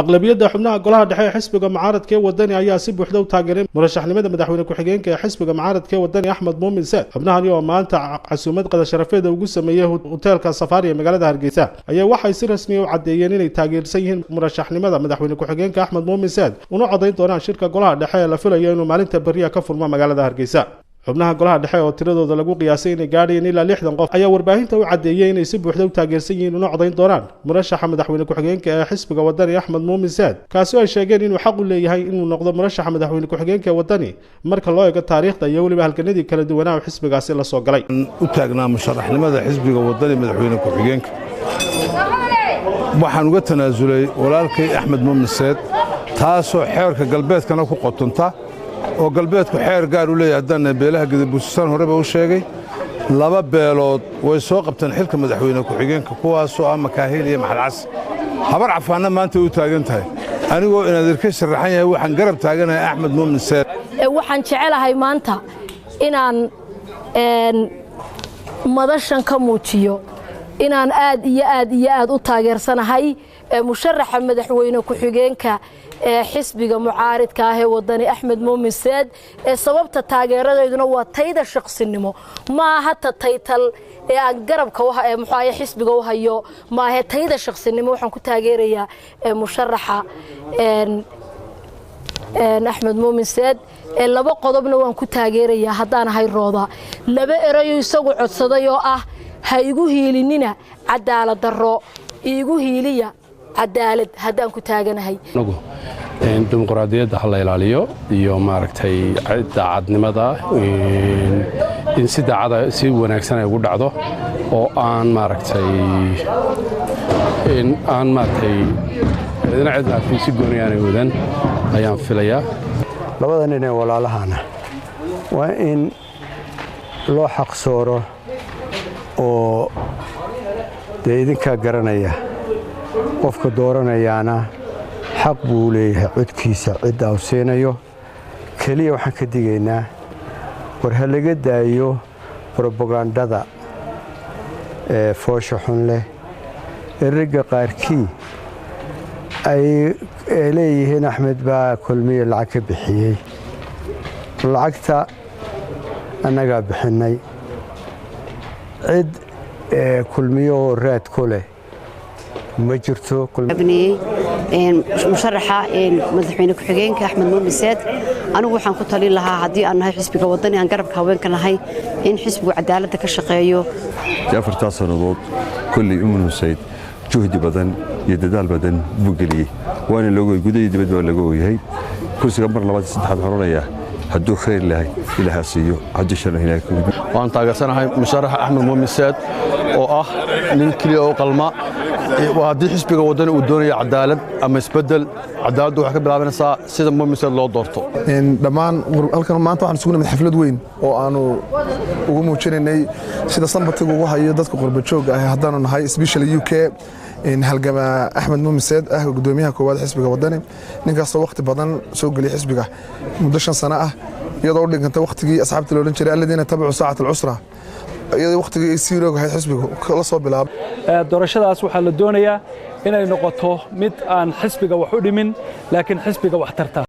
aqlabiyadda xubnaha golaha dhexe ee xisbiga mucaaradka ee wadani ayaa si buuxda u taageeray murashaxnimada madaxweyne ku-xigeenka ee xisbiga mucaaradka ee wadani Axmed Muumin Saad. xubnahani oo maanta casuumad qada sharafeed ugu sameeyay hoteelka Safari ee magaalada Hargeysa ayaa waxay si rasmi ah u cadeeyeen inay taageersan yihiin murashaxnimada madaxweyne ku-xigeenka Axmed Muumin Saad una codeyn doonaan shirka golaha dhexe ee la filayo inuu maalinta bariya ka furmo magaalada Hargeysa. xubnaha golaha dhexe oo tiradooda lagu qiyaasay inay gaadhayeen ilaa 60 qof ayaa warbaahinta u cadeeyay inay si buuxda u taageersan yihiin una codeyn doonaan murashaxa madaxweyne ku-xigeenka ee xisbiga wadani Axmed Muumin Saad, kaasi oo ay sheegeen inuu xaq u leeyahay inuu noqdo murashaxa madaxweyne ku-xigeenka ee wadani marka loo eego taariikhda iyo waliba halganadii kala duwanaa xisbigaasi la soo galay. u taagnaa musharaxnimada xisbiga wadani madaxweyne ku-xigeenka waxaan uga tanaasulay walaalkay Axmed Muumin Saad, taasoo xeerka galbeedkana ku qotonta oo galbeedku xeer gaar u leeyahay haddana beelaha Gadabuusan horeba u sheegay laba beelood way soo qabteen xilka madaxweyne ku-xigeenka kuwaasoo ah Makaahil iyo Maxalcas. habar cafaana maanta u taagan tahay anigoo inaad irka sharaxan yahay waxaan garab taaganahay Axmed Muumin Saad. waxaan jecelahay maanta inaan madashan ka muujiyo inaan aad iyo aad u taageersanahay musharaxa madaxweyne ku-xigeenka xisbiga mucaaradka ah ee wadani Axmed Muumin Saad. sababta taageeradeeduna waa tayda shaqsinimo ma aha taytal ee aan garabka muxuu xisbiga u hayo ma aha tayda shaqsinimo. waxaan ku taageerayaa musharaxa Axmed Muumin Saad. laba qodobna waan ku taageerayaa haddaan ahay rooda laba erayo isagu codsaday oo ah ha igu hiilinina cadaalad darro igu hiiliya cadaalad haddaan ku taaganahay. dimuqraadiyadda ha la ilaaliyo iyo maaragtay daacadnimada in si daacada si wanaagsan ay ugu dhacdo oo aan maaragtay cidna si gooni aanay wadan ayaan filayaa. labada nin ee walaalahana waa in loo xaqsooro oo dee idinkaa garanaya qofka dooranayaana xaq buu leeyahay codkiisa cidda uu siinayo. keliya waxaan ka digaynaa war ha laga daayo brobagandada ee foosha xun leh ee ragga qaarkii ay leeyihiin Axmed baa kulmiye lacag ka bixiyey. lacagta annagaa bixinay cid kulmiyo raad ku leh ma jirto. musharaxa madaxweyne ku-xigeenka Axmed Muumin Saad anigu waxaan ku talin lahaa haddii aan nahay xisbiga wadani aan garabka haweenka nahay in xisbigu cadaaladda ka shaqeeyo. 4 sanadood kulli Muumin Saad juhdi badan iyo dadaal badan buu geliyay waana looga gudahay dibadda waa laga ooyahay kursiga mar labaad saddexaad horanaya hadduu khayr lahay ilaaha siiyo haddii shan ilaahay ku gudbo. waan taageersanahay musharaxa Axmed Muumin Saad oo ah nin kaliya oo qalma haddii xisbiga wadani uu doonayo cadaalad ama isbedel cadaaladdu waxay ka bilaabanaysaa sida Muumin Saad loo doorto. dhammaan halkan maanta waxaan isugu nimid xaflad weyn oo aanu ugu muujinaynay sida sanbatiga ugu hayo dadka qurba jooga ah haddaanu nahay especially UK halgama Axmed Muumin Saad ah gudoomiyaha koowaad xisbiga wadani ninkaasoo waqti badan soo galiyay xisbiga muddo 5 sano ah iyadoo u dhigantay waqtigii asxaabta loo oran jiray alladina tabacu saacad al-usra iyadoo waqtigii ay sii rogahay xisbiga la soo bilaabay. doorashadaas waxaa la doonayaa inay noqoto mid aan xisbiga wax u dhimin laakiin xisbiga wax tarta.